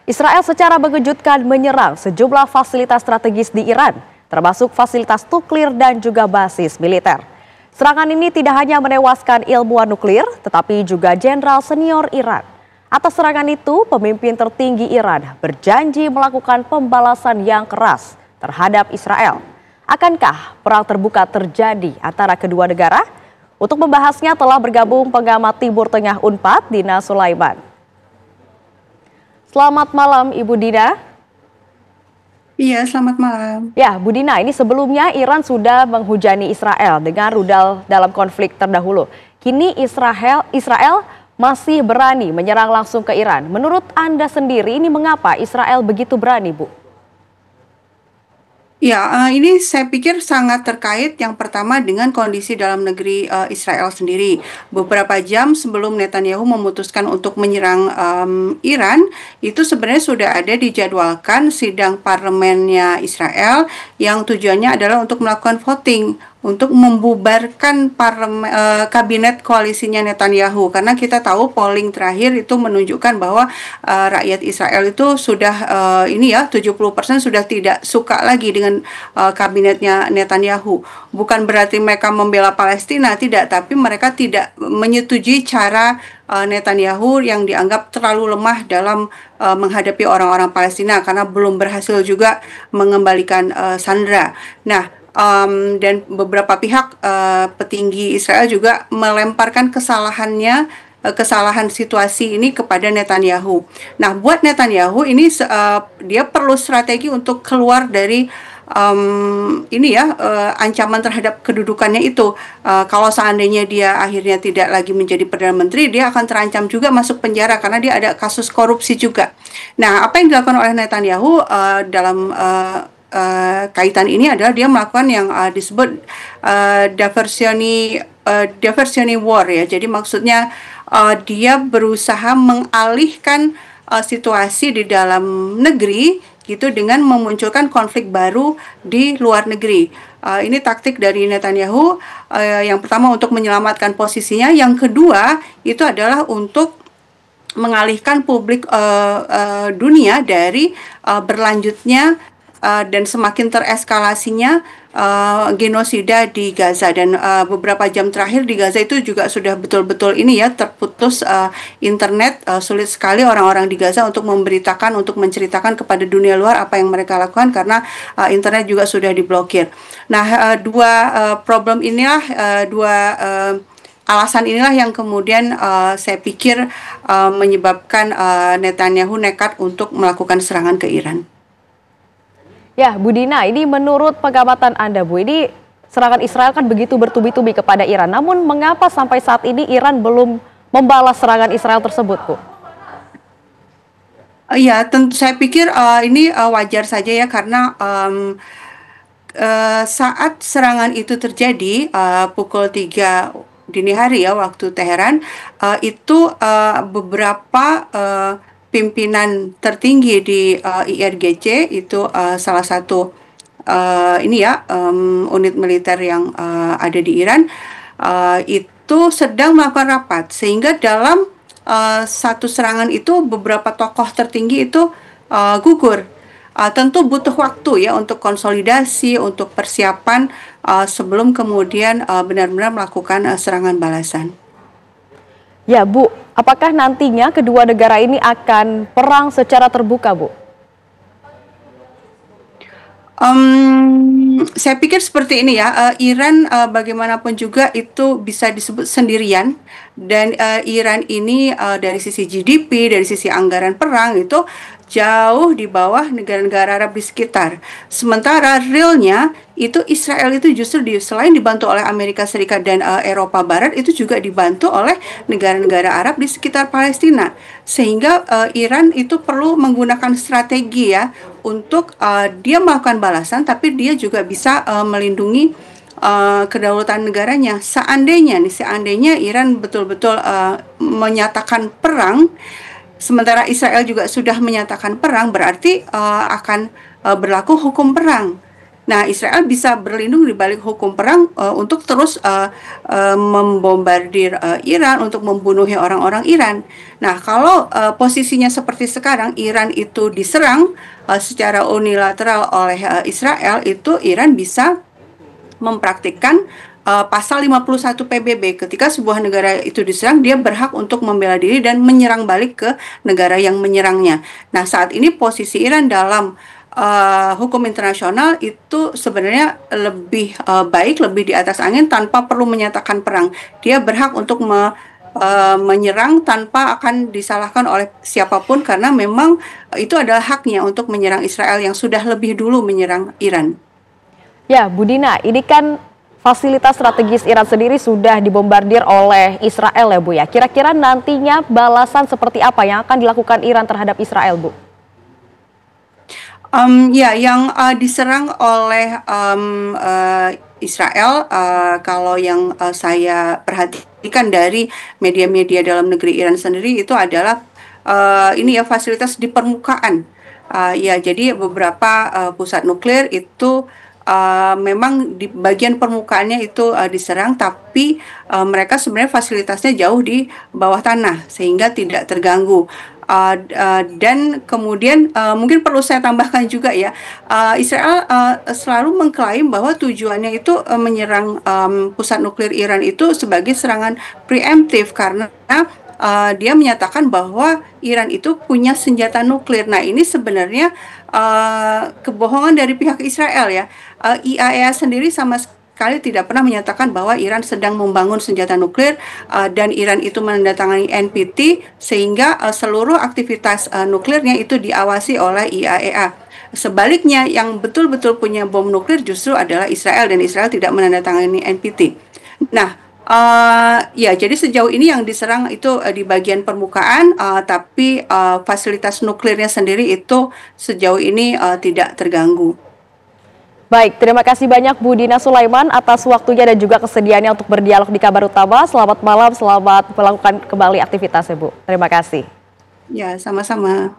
Israel secara mengejutkan menyerang sejumlah fasilitas strategis di Iran, termasuk fasilitas nuklir dan juga basis militer. Serangan ini tidak hanya menewaskan ilmuwan nuklir, tetapi juga jenderal senior Iran. Atas serangan itu, pemimpin tertinggi Iran berjanji melakukan pembalasan yang keras terhadap Israel. Akankah perang terbuka terjadi antara kedua negara? Untuk membahasnya telah bergabung pengamat Timur Tengah UNPAD, Dina Sulaiman. Selamat malam, Ibu Dina. Iya, selamat malam. Ya, Bu Dina, ini sebelumnya Iran sudah menghujani Israel dengan rudal dalam konflik terdahulu. Kini Israel masih berani menyerang langsung ke Iran. Menurut Anda sendiri, ini mengapa Israel begitu berani, Bu? Ya, ini saya pikir sangat terkait yang pertama dengan kondisi dalam negeri Israel sendiri. Beberapa jam sebelum Netanyahu memutuskan untuk menyerang Iran, itu sebenarnya sudah ada dijadwalkan sidang parlemennya Israel yang tujuannya adalah untuk melakukan voting untuk membubarkan kabinet koalisinya Netanyahu, karena kita tahu polling terakhir itu menunjukkan bahwa rakyat Israel itu sudah 70% sudah tidak suka lagi dengan kabinetnya Netanyahu. Bukan berarti mereka membela Palestina, tidak, tapi mereka tidak menyetujui cara Netanyahu yang dianggap terlalu lemah dalam menghadapi orang-orang Palestina karena belum berhasil juga mengembalikan Sandra. Nah, dan beberapa pihak petinggi Israel juga melemparkan kesalahan situasi ini kepada Netanyahu. Nah, buat Netanyahu ini dia perlu strategi untuk keluar dari ancaman terhadap kedudukannya itu. Kalau seandainya dia akhirnya tidak lagi menjadi Perdana Menteri, dia akan terancam juga masuk penjara karena dia ada kasus korupsi juga. Nah, apa yang dilakukan oleh Netanyahu dalam kaitan ini adalah dia melakukan yang disebut diversionary war, ya. Jadi maksudnya dia berusaha mengalihkan situasi di dalam negeri gitu dengan memunculkan konflik baru di luar negeri. Ini taktik dari Netanyahu. Yang pertama untuk menyelamatkan posisinya, yang kedua itu adalah untuk mengalihkan publik dunia dari berlanjutnya dan semakin tereskalasinya genosida di Gaza. Dan beberapa jam terakhir di Gaza itu juga sudah betul-betul terputus internet. Sulit sekali orang-orang di Gaza untuk menceritakan kepada dunia luar apa yang mereka lakukan karena internet juga sudah diblokir. Nah, alasan inilah yang kemudian saya pikir menyebabkan Netanyahu nekat untuk melakukan serangan ke Iran. Ya, Bu Dina, ini menurut pengamatan Anda, Bu, ini serangan Israel kan begitu bertubi-tubi kepada Iran. Namun mengapa sampai saat ini Iran belum membalas serangan Israel tersebut, Bu? Ya, tentu saya pikir ini wajar saja ya, karena saat serangan itu terjadi pukul 3 dini hari ya waktu Teheran, itu beberapa pimpinan tertinggi di IRGC itu salah satu unit militer yang ada di Iran itu sedang melakukan rapat, sehingga dalam satu serangan itu beberapa tokoh tertinggi itu gugur. Tentu butuh waktu ya untuk konsolidasi, untuk persiapan sebelum kemudian benar-benar melakukan serangan balasan. Ya, Bu, apakah nantinya kedua negara ini akan perang secara terbuka, Bu? Saya pikir seperti ini ya, Iran bagaimanapun juga itu bisa disebut sendirian, dan Iran ini dari sisi GDP, dari sisi anggaran perang itu jauh di bawah negara-negara Arab di sekitar. Sementara realnya itu Israel itu justru selain dibantu oleh Amerika Serikat dan Eropa Barat, itu juga dibantu oleh negara-negara Arab di sekitar Palestina. Sehingga Iran itu perlu menggunakan strategi ya untuk dia melakukan balasan, tapi dia juga bisa melindungi kedaulatan negaranya. Seandainya Iran betul-betul menyatakan perang, sementara Israel juga sudah menyatakan perang, berarti akan berlaku hukum perang. Nah, Israel bisa berlindung di balik hukum perang untuk terus membombardir Iran, untuk membunuhi orang-orang Iran. Nah, kalau posisinya seperti sekarang, Iran itu diserang secara unilateral oleh Israel, itu Iran bisa mempraktikkan pasal 51 PBB. Ketika sebuah negara itu diserang, dia berhak untuk membela diri dan menyerang balik ke negara yang menyerangnya. Nah, saat ini posisi Iran dalam hukum internasional itu sebenarnya lebih baik, lebih di atas angin tanpa perlu menyatakan perang. Dia berhak untuk menyerang tanpa akan disalahkan oleh siapapun karena memang itu adalah haknya untuk menyerang Israel yang sudah lebih dulu menyerang Iran. Ya, Bu Dina, ini kan fasilitas strategis Iran sendiri sudah dibombardir oleh Israel ya Bu ya. Kira-kira nantinya balasan seperti apa yang akan dilakukan Iran terhadap Israel, Bu? Ya, yang diserang oleh Israel, kalau yang saya perhatikan dari media-media dalam negeri Iran sendiri itu adalah ini ya fasilitas di permukaan. Ya, jadi beberapa pusat nuklir itu memang di bagian permukaannya itu diserang, tapi mereka sebenarnya fasilitasnya jauh di bawah tanah sehingga tidak terganggu. Dan kemudian mungkin perlu saya tambahkan juga ya, Israel selalu mengklaim bahwa tujuannya itu menyerang pusat nuklir Iran itu sebagai serangan preemptif karena dia menyatakan bahwa Iran itu punya senjata nuklir. Nah, ini sebenarnya kebohongan dari pihak Israel ya. IAEA sendiri sama sekali tidak pernah menyatakan bahwa Iran sedang membangun senjata nuklir dan Iran itu menandatangani NPT sehingga seluruh aktivitas nuklirnya itu diawasi oleh IAEA. Sebaliknya, yang betul-betul punya bom nuklir justru adalah Israel dan Israel tidak menandatangani NPT. Nah, ya, jadi sejauh ini yang diserang itu di bagian permukaan, tapi fasilitas nuklirnya sendiri itu sejauh ini tidak terganggu. Baik, terima kasih banyak Bu Dina Sulaiman atas waktunya dan juga kesediaannya untuk berdialog di Kabar Utama. Selamat malam, selamat melakukan kembali aktivitasnya Bu. Terima kasih. Ya, sama-sama.